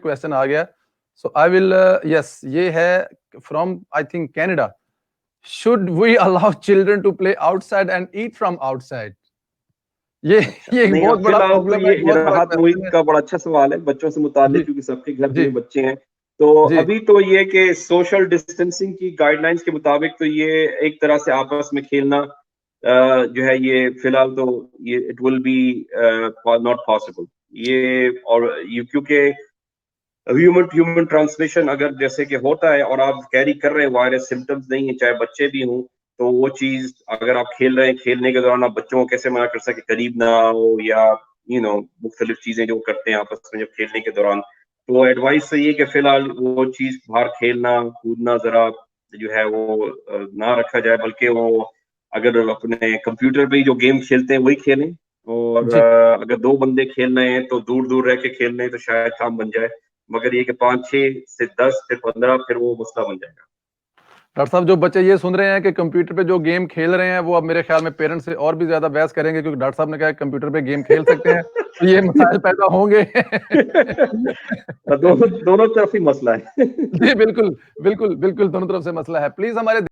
Question आ गया, सो I will yes, ये है from I think Canada. Should we allow children to play outside and eat from outside? ये अच्छा, ये एक नहीं बहुत बड़ा फिलहाल तो प्रॉब्लम है, ये बहुत बड़ा राहत क्वेश्चन मोहित है। का बड़ा अच्छा सवाल है बच्चों से मुताल्लिक, जी, क्योंकि सबके घर जी, में बच्चे हैं। तो जी, अभी तो ये कि सोशल डिस्टेंसिंग की गाइडलाइंस के मुताबिक तो ये एक तरह से आपस में खेलना जो है ये फिलहाल तो ये it will be not possible. ये और ये क्योंकि ह्यूमन ह्यूमन ट्रांसमिशन अगर जैसे कि होता है और आप कैरी कर रहे हैं वायरस, सिम्टम्स नहीं है, चाहे बच्चे भी हों, तो वो चीज अगर आप खेल रहे हैं, खेलने के दौरान आप बच्चों को कैसे मना कर सके करीब ना हो, या मुख्तलिफ चीजें जो करते हैं आपस में जब खेलने के दौरान। तो एडवाइस तो ये कि फिलहाल वो चीज बाहर खेलना कूदना जरा जो है वो ना रखा जाए, बल्कि वो अगर अपने कंप्यूटर पे ही जो गेम खेलते हैं वही खेलें। और जी। अगर दो बंदे खेल रहे हैं तो दूर दूर रह के खेल रहे हैं तो शायद काम बन जाए, मगर ये कि 5-6 से 10 फिर 15 फिर वो मसला बन जाएगा। डॉक्टर साहब, जो बच्चे ये सुन रहे हैं कि कंप्यूटर पे जो गेम खेल रहे हैं, वो अब मेरे ख्याल में पेरेंट्स से और भी ज्यादा बहस करेंगे, क्योंकि डॉक्टर साहब ने कहा है कंप्यूटर पे गेम खेल सकते हैं, तो ये मसाइल पैदा होंगे। दोनों दोनों तरफ ही मसला है। जी, बिल्कुल, बिल्कुल, बिल्कुल, दोनों तरफ से मसला है। प्लीज हमारे